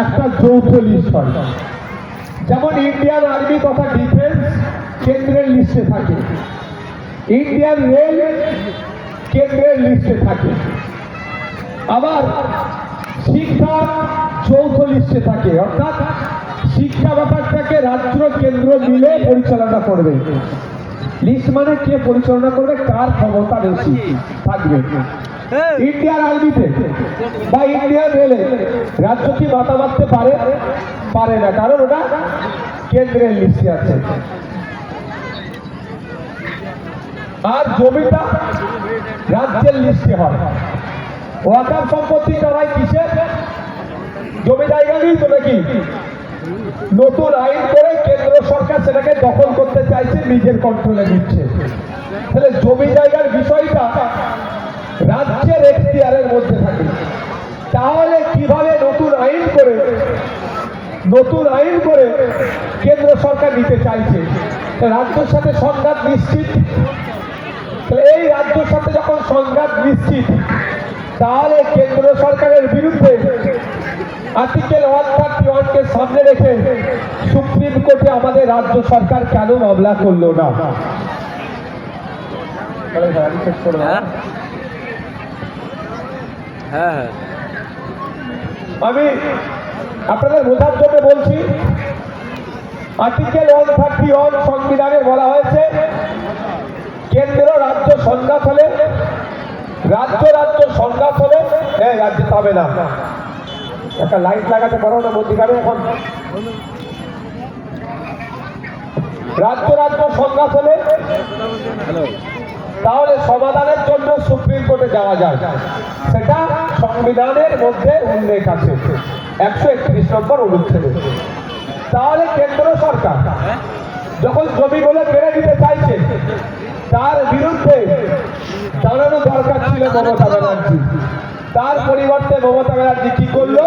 একটা যৌথ লিস্ট হয়। যেমন ইন্ডিয়ান আর্মি তথা ডিফেন্স কেন্দ্রের লিস্টে থাকে, ইন্ডিয়ান রেল কেন্দ্রের লিস্টে থাকে, আবার শিক্ষা যৌথ লিস্টে থাকে, অর্থাৎ শিক্ষা ব্যাপারটাকে রাজ্য কেন্দ্র মিলে পরিচালনা করবে। লিস্ট মানে কে পরিচালনা করবে, কার ক্ষমতা বেশি থাকবে। ইন্ডিয়ান আর্মিতে বা ইন্ডিয়ান রেলে রাজ্য কি মাথা মারতে পারে না, কারণ ওটা কেন্দ্রের লিস্টে আছে। আর জমিটা রাজ্যের লিস্টে হয়। ওয়াকাফ সম্পত্তিটা হয় কিসের, জমি জায়গা নেই তো নাকি, নতুন আইন করে কেন্দ্র সরকার সেটাকে দখল করতে চাইছে, নিজের কন্ট্রোলে নিচ্ছে। তাহলে জমি জায়গার বিষয়টা রাজ্যের এখতিয়ারের মধ্যে থাকে। তাহলে কিভাবে নতুন আইন করে কেন্দ্র সরকার নিতে চাইছে, রাজ্যের সাথে সংঘাত নিশ্চিত। এই রাজ্যের সাথে যখন সংঘাত নিশ্চিত, তাহলে কেন্দ্র সরকারের বিরুদ্ধে আর্টিকেল 131 সামনে রেখে সুপ্রিম কোর্টে আমাদের রাজ্য সরকার কেন মামলা করলো না? আমি আপনাদের বোঝার জন্য বলছি, আর্টিকেল 131 সংবিধানে বলা হয়েছে কেন্দ্র রাজ্য সংঘাত হলে, রাজ্য সংঘাত হলে রাজ্য হবে না। একটা লাইট লাগাতে পারো না মধ্যিখানে এখন। রাজ্য সংঘাত হলে তাহলে সমাধানের জন্য সুপ্রিম কোর্টে যাওয়া যায়, সেটা সংবিধানের মধ্যে উল্লেখ আছে 131 নম্বর অনুচ্ছেদে। তাহলে কেন্দ্র সরকার যখন জমিগুলো কেড়ে দিতে চাইছে, তার বিরুদ্ধে দাঁড়ানো দরকার ছিল মমতা ব্যানার্জি। তার পরিবর্তে মমতা ব্যানার্জি কি করলো?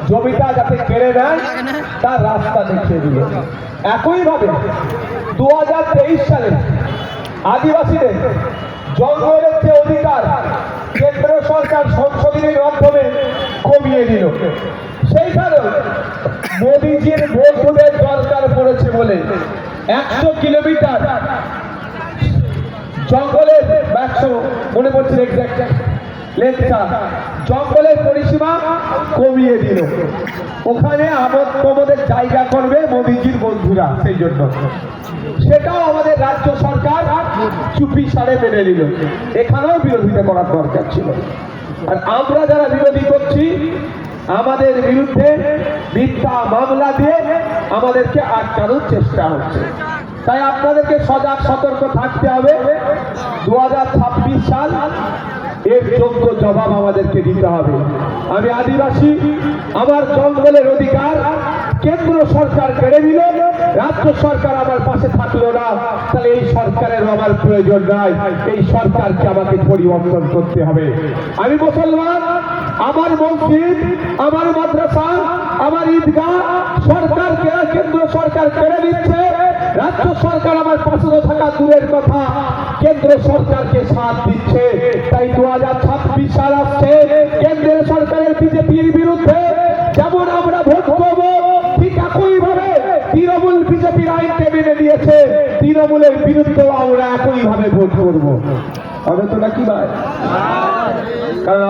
জমিটা যাতে কেড়ে নেয় তার রাস্তা দেখিয়ে দিল। একইভাবে 2023 সালে আদিবাসীদের জঙ্গলের যে অধিকার কেন্দ্র সরকার সংশোধনীর মাধ্যমে কমিয়ে দিল। সেইখানে মোদীজির বন্ধুদের দরকার পড়েছে বলে 100 কিলোমিটার জঙ্গলের, 100 মনে পড়ছে জঙ্গলের পরিসীমা কমিয়ে দিল। ওখানে আমাদের জায়গা করবে মোদীজির বন্ধুরা, সেই জন্য সেটাও আমাদের রাজ্য সরকার চুপি সারে মেনে নিল। এখানেও বিরোধিতা করার দরকার ছিল। আর আমরা যারা বিরোধী করছি, আমাদের বিরুদ্ধে মিথ্যা মামলা দিয়ে আমাদেরকে আটকানোর চেষ্টা হচ্ছে। তাই আপনাদেরকে সজাগ সতর্ক থাকতে হবে। 2026 সাল এর যোগ্য জবাব আমাদেরকে দিতে হবে। আমি আদিবাসী, আমার জঙ্গলের অধিকার কেন্দ্র সরকার কেড়ে নিল, রাজ্য সরকার আমার পাশে থাকলো না, তাহলে এই সরকারের আমার প্রয়োজন নাই। এই সরকারকে আমাকে পরিবর্তন করতে হবে। আমি মুসলমান, আমার মসজিদ, আমার মাদ্রাসা, আমার ঈদগাহ সরকারকে কেন্দ্র সরকার কেড়ে নিচ্ছে। রাজ্য সরকার আমার পাশে থাকা দূরের কথা, কেন্দ্র সরকারকে সাথ দিচ্ছে। তাই 2026 সাল আসছে, কেন্দ্রের সরকারের বিজেপির বিরুদ্ধে যেমন আমরা ভোট করবো, ঠিক একইভাবে তৃণমূল বিজেপির আইনকে মেনে নিয়েছে, তৃণমূলের বিরুদ্ধেও আমরা একইভাবে ভোট করবো। হবে তো নাকি ভাই? কারণ